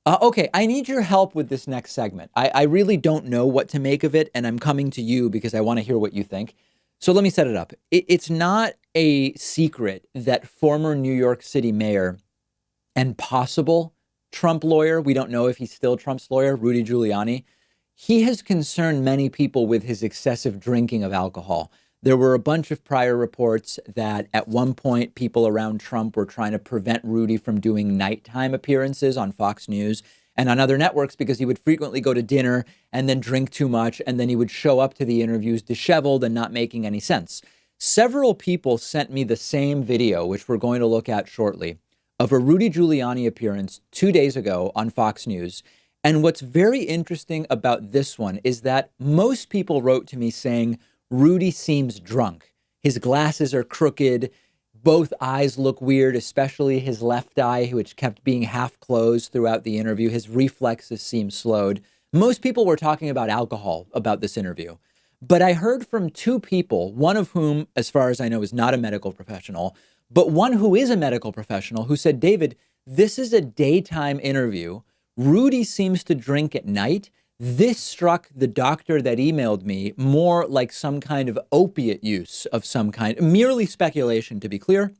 Okay, I need your help with this next segment. I really don't know what to make of it, and I'm coming to you because I want to hear what you think. So let me set it up. It's not a secret that former New York City mayor and possible Trump lawyer, we don't know if he's still Trump's lawyer, Rudy Giuliani, he has concerned many people with his excessive drinking of alcohol. There were a bunch of prior reports that at one point people around Trump were trying to prevent Rudy from doing nighttime appearances on Fox News and on other networks because he would frequently go to dinner and then drink too much, and then he would show up to the interviews disheveled and not making any sense. Several people sent me the same video, which we're going to look at shortly, of a Rudy Giuliani appearance 2 days ago on Fox News. And what's very interesting about this one is that most people wrote to me saying, Rudy seems drunk. His glasses are crooked. Both eyes look weird, especially his left eye, which kept being half closed throughout the interview. His reflexes seem slowed. Most people were talking about alcohol about this interview. But I heard from two people, one of whom, as far as I know, is not a medical professional, but one who is a medical professional who said, David, this is a daytime interview. Rudy seems to drink at night. This struck the doctor that emailed me more like some kind of opiate use of some kind, merely speculation to be clear,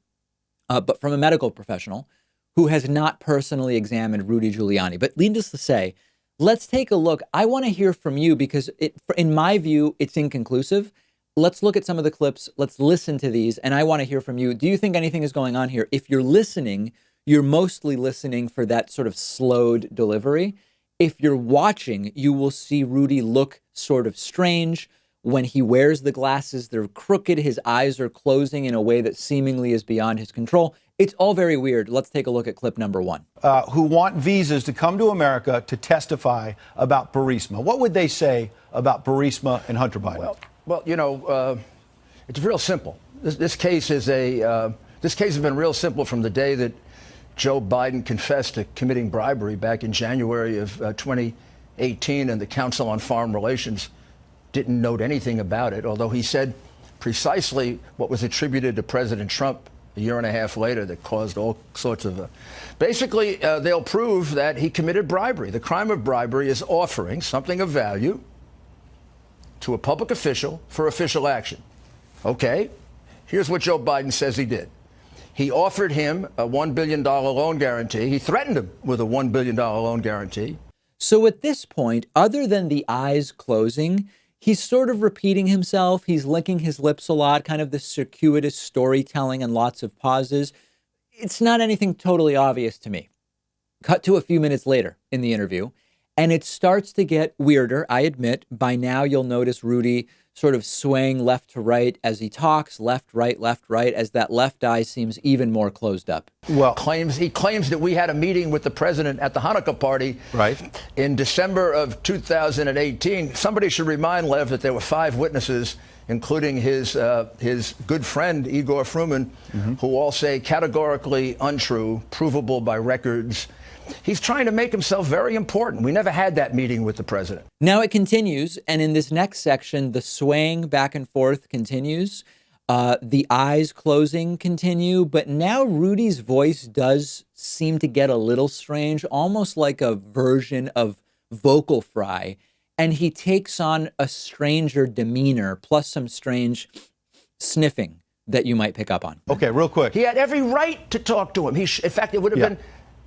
but from a medical professional who has not personally examined Rudy Giuliani. But needless to say, let's take a look. I want to hear from you because in my view, it's inconclusive. Let's look at some of the clips. Let's listen to these. And I want to hear from you. Do you think anything is going on here? If you're listening, you're mostly listening for that sort of slowed delivery. If you're watching, you will see Rudy look sort of strange. When he wears the glasses, they're crooked. His eyes are closing in a way that seemingly is beyond his control. It's all very weird. Let's take a look at clip number one. Who want visas to come to America to testify about Burisma. What would they say about Burisma and Hunter Biden? Well, you know, it's real simple. This case has been real simple from the day that Joe Biden confessed to committing bribery back in January of 2018, and the Council on Foreign Relations didn't note anything about it, although he said precisely what was attributed to President Trump a year and a half later that caused all sorts of... Basically, they'll prove that he committed bribery. The crime of bribery is offering something of value to a public official for official action. Okay, here's what Joe Biden says he did. He offered him a $1 billion loan guarantee. He threatened him with a $1 billion loan guarantee. So at this point, other than the eyes closing, he's sort of repeating himself. He's licking his lips a lot, kind of the circuitous storytelling and lots of pauses. It's not anything totally obvious to me. Cut to a few minutes later in the interview, and it starts to get weirder, I admit. By now, you'll notice Rudy sort of swaying left to right as he talks, left, right, as that left eye seems even more closed up. Well, he claims that we had a meeting with the president at the Hanukkah party in December of 2018. Somebody should remind Lev that there were 5 witnesses, including his good friend, Igor Fruman, who all say categorically untrue, provable by records. He's trying to make himself very important. We never had that meeting with the president. Now it continues, and in this next section, the swaying back and forth continues. The eyes closing continue, but now Rudy's voice does seem to get a little strange, almost like a version of vocal fry, and he takes on a stranger demeanor, plus some strange sniffing that you might pick up on. Okay, real quick. He had every right to talk to him. In fact, it would have been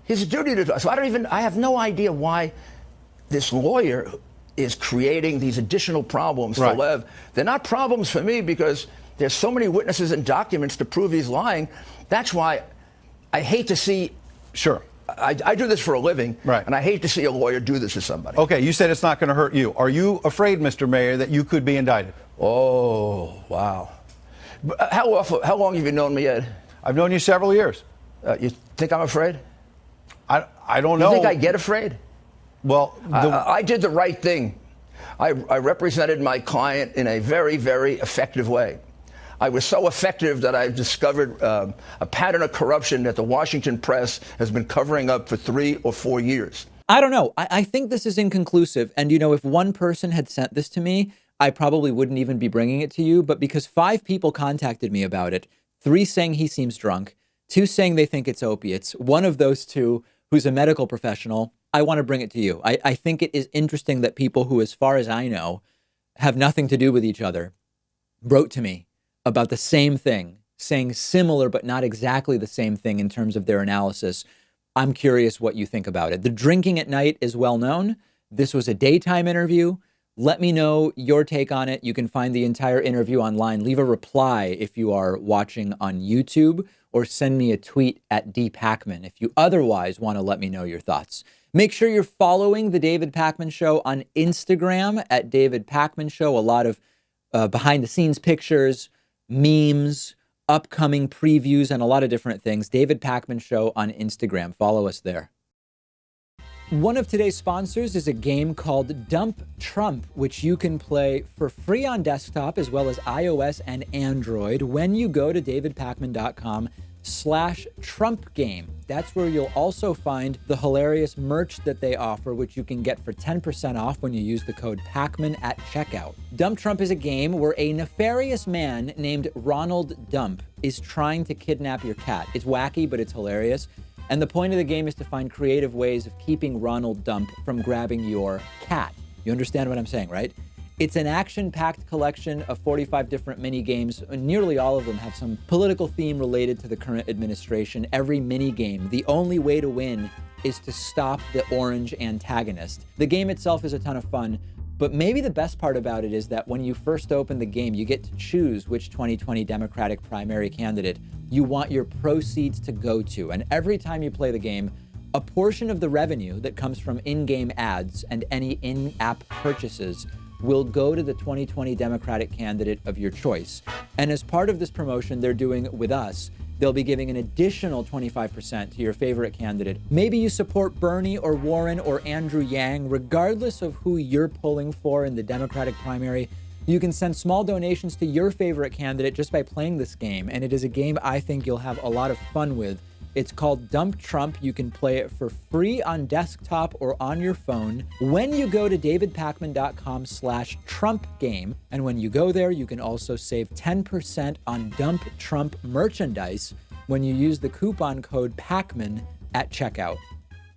his duty to. So I have no idea why this lawyer is creating these additional problems for Lev. They're not problems for me because there's so many witnesses and documents to prove he's lying. That's why I hate to see. Sure. I do this for a living, and I hate to see a lawyer do this to somebody. Okay, you said it's not going to hurt you. Are you afraid, Mr. Mayor, that you could be indicted? Oh, wow. How long have you known me, Ed? I've known you several years. You think I'm afraid? I don't know. You think I get afraid? Well, I did the right thing. I represented my client in a very, very effective way. I was so effective that I've discovered a pattern of corruption that the Washington press has been covering up for 3 or 4 years. I don't know. I think this is inconclusive. And, you know, if one person had sent this to me, I probably wouldn't even be bringing it to you. But because 5 people contacted me about it, 3 saying he seems drunk, 2 saying they think it's opiates, one of those 2 who's a medical professional I want to bring it to you. I think it is interesting that people who, as far as I know, have nothing to do with each other, wrote to me about the same thing, saying similar but not exactly the same thing in terms of their analysis. I'm curious what you think about it. The drinking at night is well known. This was a daytime interview. Let me know your take on it. You can find the entire interview online. Leave a reply if you are watching on YouTube, or send me a tweet at @Pakman if you otherwise want to let me know your thoughts. Make sure you're following The David Pakman Show on Instagram at David Pakman Show. A lot of behind the scenes pictures, memes, upcoming previews, and a lot of different things. David Pakman Show on Instagram. Follow us there. One of today's sponsors is a game called Dump Trump, which you can play for free on desktop as well as iOS and Android when you go to davidpakman.com/Trump game. That's where you'll also find the hilarious merch that they offer, which you can get for 10% off when you use the code Pakman at checkout. Dump Trump is a game where a nefarious man named Ronald Dump is trying to kidnap your cat. It's wacky, but it's hilarious. And the point of the game is to find creative ways of keeping Ronald Dump from grabbing your cat. You understand what I'm saying, right? It's an action-packed collection of 45 different mini games. Nearly all of them have some political theme related to the current administration. Every mini game, the only way to win is to stop the orange antagonist. The game itself is a ton of fun, but maybe the best part about it is that when you first open the game, you get to choose which 2020 Democratic primary candidate you want your proceeds to go to. And every time you play the game, a portion of the revenue that comes from in-game ads and any in-app purchases will go to the 2020 Democratic candidate of your choice. And as part of this promotion they're doing with us, they'll be giving an additional 25% to your favorite candidate. Maybe you support Bernie or Warren or Andrew Yang. Regardless of who you're pulling for in the Democratic primary, you can send small donations to your favorite candidate just by playing this game. And it is a game I think you'll have a lot of fun with. It's called Dump Trump. You can play it for free on desktop or on your phone when you go to davidpakman.com/Trump game. And when you go there, you can also save 10% on Dump Trump merchandise when you use the coupon code Pakman at checkout.